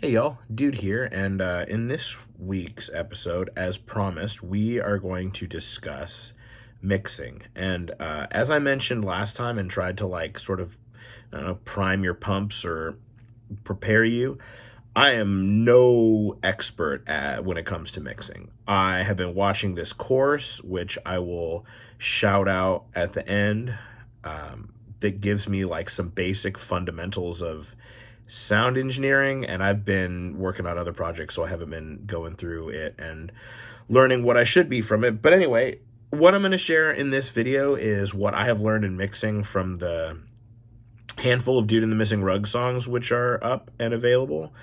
Hey y'all, Dude here, and in this week's episode, as promised, we are going to discuss mixing. And as I mentioned last time and tried to sort of, I don't know, prime your pumps or prepare you, I am no expert at when it comes to mixing. I have been watching this course, which I will shout out at the end, that gives me some basic fundamentals of sound engineering, and I've been working on other projects, so I haven't been going through it and learning what I should be from it. But anyway, what I'm going to share in this video is what I have learned in mixing from the handful of Dude and the Missing Rug songs which are up and available.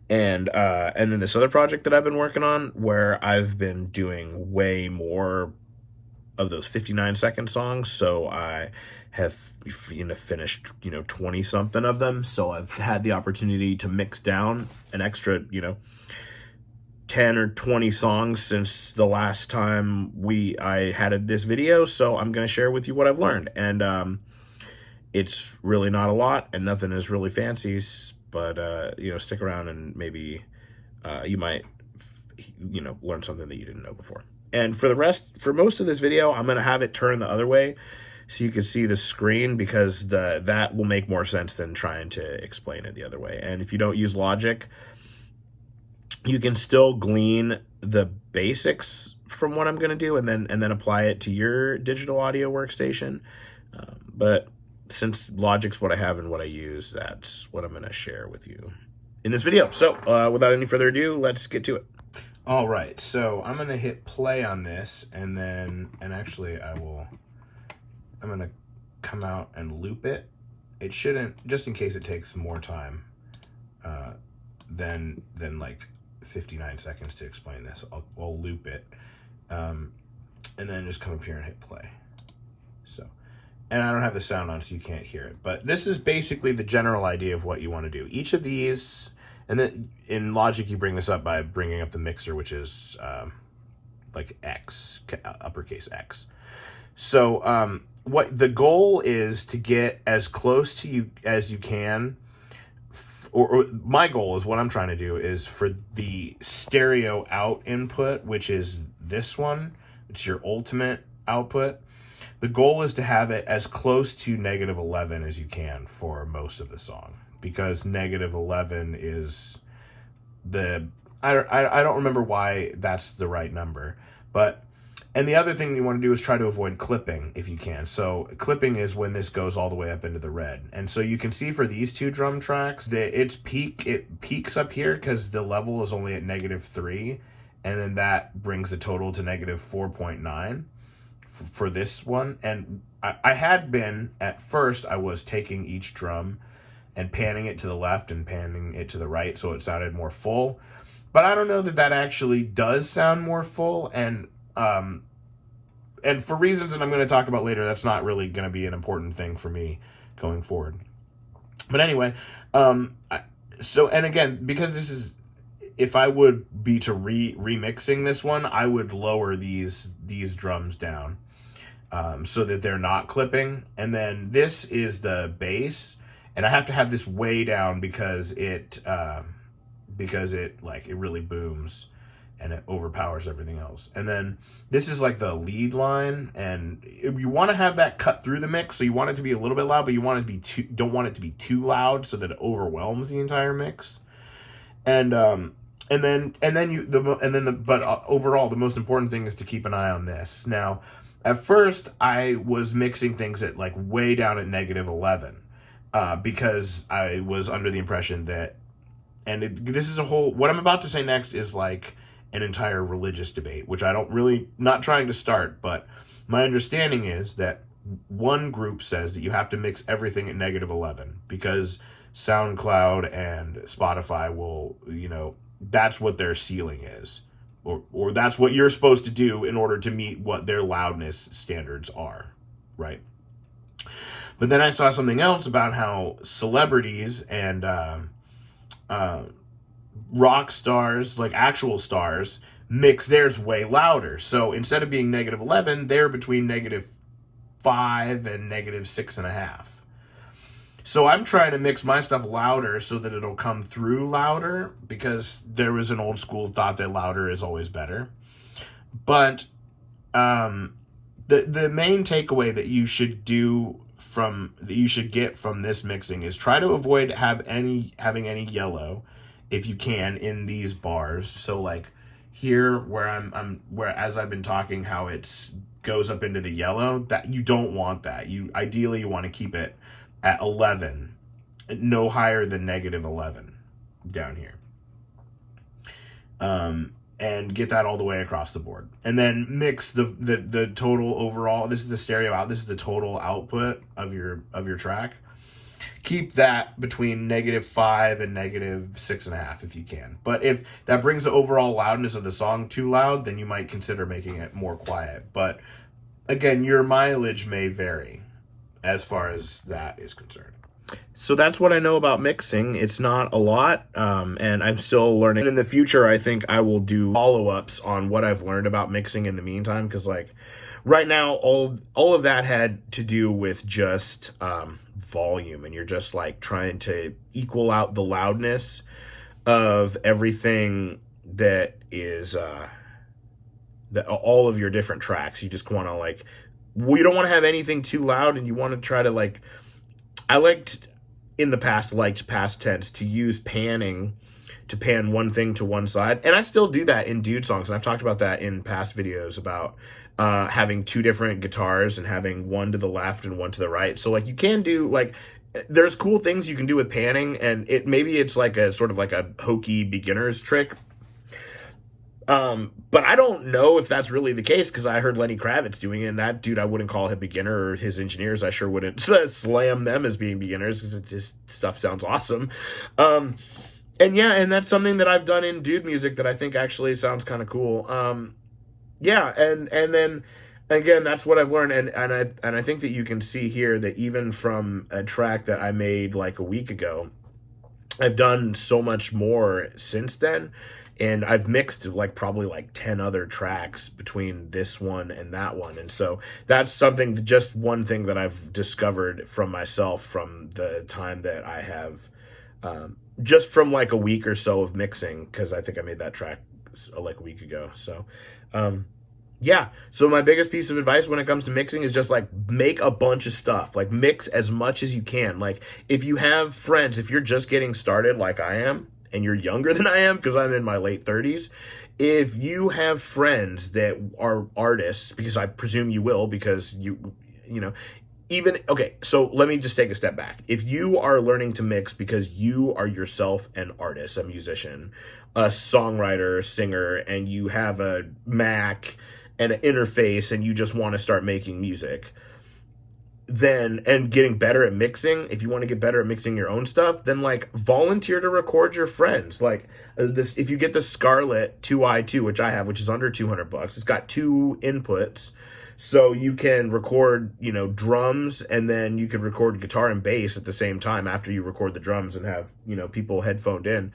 And then this other project that I've been working on where I've been doing way more of those 59-second songs. So I have finished 20 something of them. So I've had the opportunity to mix down an extra 10 or 20 songs since the last time I had this video. So I'm going to share with you what I've learned. And it's really not a lot and nothing is really fancy, but stick around and maybe you might learn something that you didn't know before. And for most of this video, I'm going to have it turn the other way so you can see the screen, because that will make more sense than trying to explain it the other way. And if you don't use Logic, you can still glean the basics from what I'm going to do and then apply it to your digital audio workstation. But since Logic's what I have and what I use, that's what I'm going to share with you in this video. So without any further ado, let's get to it. All right, so I'm going to hit play on this, and actually I'm going to come out and loop it. It shouldn't, just in case it takes more time than like 59 seconds to explain this, I'll loop it, and then just come up here and hit play. So, and I don't have the sound on so you can't hear it, but this is basically the general idea of what you want to do. Each of these, and then in Logic you bring this up by bringing up the mixer, which is like X, uppercase X. So what the goal is to get as close to you as you can, or my goal is, what I'm trying to do is for the stereo out input, which is this one, it's your ultimate output. The goal is to have it as close to -11 as you can for most of the song, because -11 is I don't remember why that's the right number, but, and the other thing you want to do is try to avoid clipping if you can. So clipping is when this goes all the way up into the red. And so you can see for these two drum tracks that it peaks up here because the level is only at -3, and then that brings the total to -4.9 for this one. And I had been, at first, I was taking each drum and panning it to the left and panning it to the right so it sounded more full. But I don't know that actually does sound more full, and for reasons that I'm going to talk about later, that's not really going to be an important thing for me going forward. But anyway, so, and again, because this is, if I would be to remixing this one, I would lower these drums down so that they're not clipping. And then this is the bass, and I have to have this way down because it really booms and it overpowers everything else. And then this is like the lead line, and you want to have that cut through the mix, so you want it to be a little bit loud, but you want it to be don't want it to be too loud so that it overwhelms the entire mix. And overall, the most important thing is to keep an eye on this. Now, at first, I was mixing things at way down at -11 because I was under the impression that, this is a whole, what I'm about to say next is like an entire religious debate, which I don't really, not trying to start, but my understanding is that one group says that you have to mix everything at -11 because SoundCloud and Spotify will, that's what their ceiling is, or that's what you're supposed to do in order to meet what their loudness standards are, right? But then I saw something else about how celebrities and rock stars, like actual stars, mix theirs way louder. So instead of being -11, they're between -5 and -6.5. So I'm trying to mix my stuff louder so that it'll come through louder, because there was an old school thought that louder is always better. But the main takeaway that you should get from this mixing is try to avoid having any yellow if you can in these bars. So like here where where, as I've been talking, how it's goes up into the yellow, that you don't want that. You ideally want to keep it at 11, no higher than -11 down here. And get that all the way across the board. And then mix the total overall. This is the stereo out. This is the total output of your track. Keep that between -5 and -6.5 if you can. But if that brings the overall loudness of the song too loud, then you might consider making it more quiet. But again, your mileage may vary as far as that is concerned. So that's what I know about mixing. It's not a lot, and I'm still learning. In the future, I think I will do follow-ups on what I've learned about mixing in the meantime, because like right now, all of that had to do with just volume, and you're just like trying to equal out the loudness of everything that is all of your different tracks. You just want to like, you don't want to have anything too loud, and you want to try to like. I liked past tense to use panning to pan one thing to one side. And I still do that in dude songs. And I've talked about that in past videos about having two different guitars and having one to the left and one to the right. So like you can do like, there's cool things you can do with panning, and maybe it's like a sort of like a hokey beginner's trick. But I don't know if that's really the case, because I heard Lenny Kravitz doing it, and that dude I wouldn't call him beginner, or his engineers I sure wouldn't slam them as being beginners, because it just stuff sounds awesome. And yeah, and that's something that I've done in dude music that I think actually sounds kind of cool. Yeah, and then again, that's what I've learned, and I think that you can see here that even from a track that I made like a week ago, I've done so much more since then. And I've mixed like probably like 10 other tracks between this one and that one. And so that's something, just one thing that I've discovered from myself from the time that I have, just from like a week or so of mixing, because I think I made that track like a week ago. So, yeah. So my biggest piece of advice when it comes to mixing is just like make a bunch of stuff, like mix as much as you can. Like if you have friends, if you're just getting started like I am, and you're younger than I am, because I'm in my late 30s, if you have friends that are artists, because I presume you will, because you know, even, okay, so let me just take a step back. If you are learning to mix because you are yourself an artist, a musician, a songwriter, singer, and you have a Mac and an interface, and you just want to start making music, then, and getting better at mixing, if you want to get better at mixing your own stuff, then like volunteer to record your friends. Like this, if you get the Scarlett 2i2, which I have, which is under $200, it's got 2 inputs, so you can record, you know, drums, and then you can record guitar and bass at the same time after you record the drums and have, you know, people headphoned in.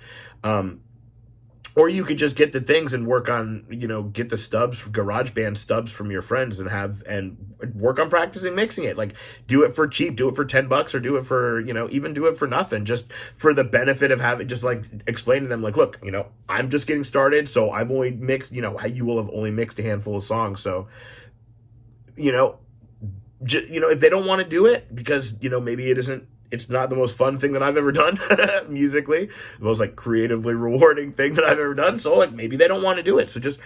Or you could just get the things and work on, you know, get the stubs, GarageBand stubs from your friends, and work on practicing mixing it. Like, do it for cheap, do it for $10, or do it for, you know, even do it for nothing, just for the benefit of having, just like explaining to them, like, look, you know, I'm just getting started, so I've only mixed, you know, you will have only mixed a handful of songs. So, you know, if they don't want to do it because, you know, maybe it's not the most fun thing that I've ever done musically, the most like creatively rewarding thing that I've ever done. So like maybe they don't want to do it. So just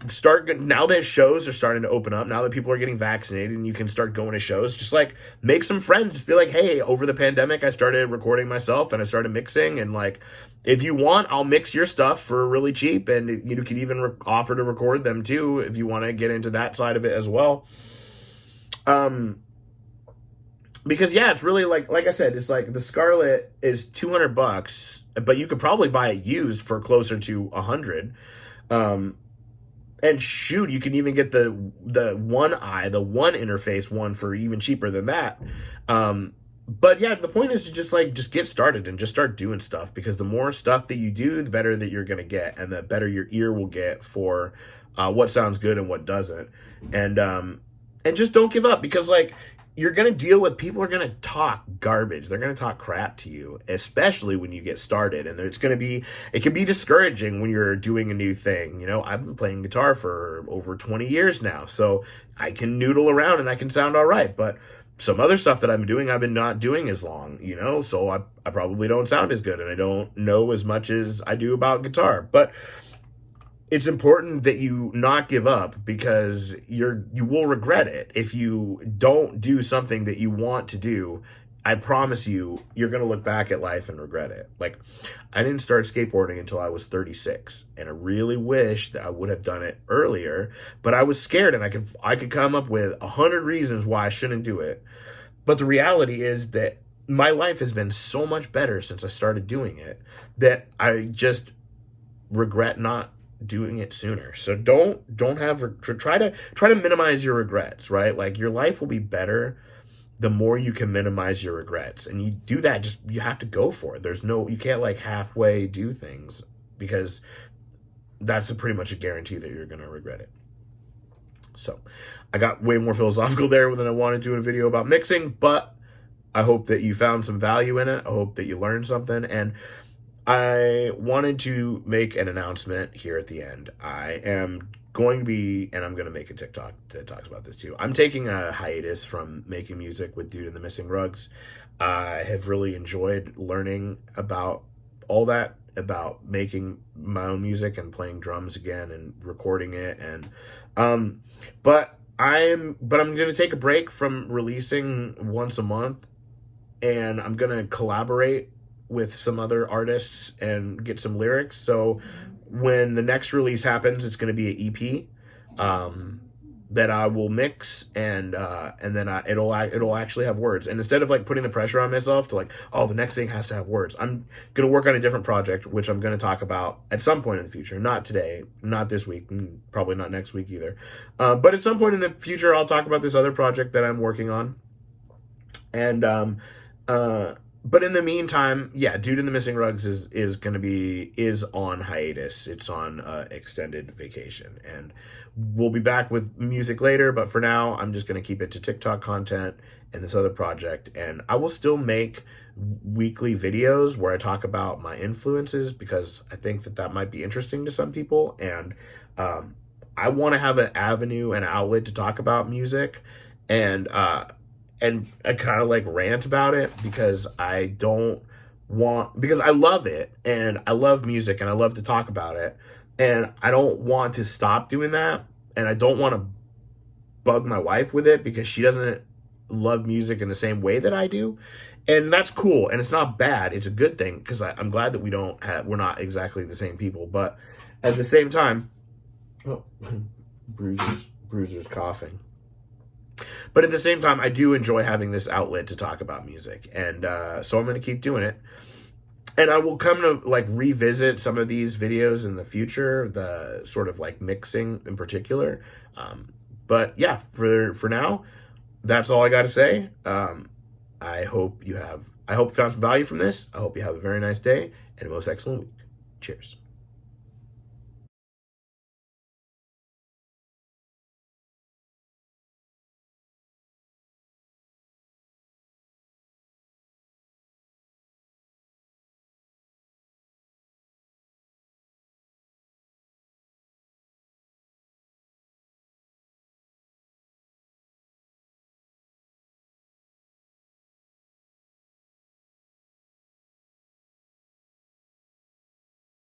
start, now that shows are starting to open up, now that people are getting vaccinated and you can start going to shows, just like make some friends. Just be like, hey, over the pandemic, I started recording myself and I started mixing, and like, if you want, I'll mix your stuff for really cheap. And you can even offer to record them too, if you want to get into that side of it as well. Because yeah, it's really like I said, it's like the Scarlett is $200, but you could probably buy it used for closer to $100. And shoot, you can even get the one interface one for even cheaper than that. But yeah, the point is to just get started and just start doing stuff, because the more stuff that you do, the better that you're gonna get, and the better your ear will get for what sounds good and what doesn't. And just don't give up, because like, you're going to deal with people are going to talk garbage. They're going to talk crap to you, especially when you get started. And it can be discouraging when you're doing a new thing. You know, I've been playing guitar for over 20 years now, so I can noodle around and I can sound all right. But some other stuff that I'm doing, I've been not doing as long, you know, so I probably don't sound as good and I don't know as much as I do about guitar. But it's important that you not give up, because you will regret it if you don't do something that you want to do. I promise you're going to look back at life and regret it. Like, I didn't start skateboarding until I was 36, and I really wish that I would have done it earlier, but I was scared, and I could come up with 100 reasons why I shouldn't do it. But the reality is that my life has been so much better since I started doing it that I just regret not doing it sooner. So try to minimize your regrets, right? Like, your life will be better the more you can minimize your regrets. And you do that, you have to go for it. You can't like halfway do things, because that's pretty much a guarantee that you're going to regret it. So I got way more philosophical there than I wanted to in a video about mixing, but I hope that you found some value in it. I hope that you learned something. And I wanted to make an announcement here at the end. I am going to be, and I'm going to make a TikTok that talks about this too. I'm taking a hiatus from making music with Dude and the Missing Rugs. I have really enjoyed learning about all that, about making my own music and playing drums again and recording it. And, but I'm going to take a break from releasing once a month, and I'm going to collaborate with some other artists and get some lyrics. So when the next release happens, it's going to be an EP that I will mix, and then it'll actually have words. And instead of like putting the pressure on myself to like, oh, the next thing has to have words, I'm going to work on a different project, which I'm going to talk about at some point in the future. Not today, not this week, and probably not next week either. But at some point in the future, I'll talk about this other project that I'm working on. And but in the meantime, yeah, Dude and the Missing Rugs is on hiatus. It's on extended vacation, and we'll be back with music later. But for now, I'm just going to keep it to TikTok content and this other project. And I will still make weekly videos where I talk about my influences, because I think that might be interesting to some people. And I want to have an avenue and outlet to talk about music, and I kind of like rant about it, because I love it, and I love music, and I love to talk about it, and I don't want to stop doing that, and I don't want to bug my wife with it, because she doesn't love music in the same way that I do. And that's cool, and it's not bad. It's a good thing, because I'm glad that we're not exactly the same people. But at the same time, Bruiser's coughing. But at the same time, I do enjoy having this outlet to talk about music. And so I'm going to keep doing it. And I will come to like revisit some of these videos in the future, the sort of like mixing in particular. But yeah, for now, that's all I got to say. I hope you found some value from this. I hope you have a very nice day and a most excellent week. Cheers.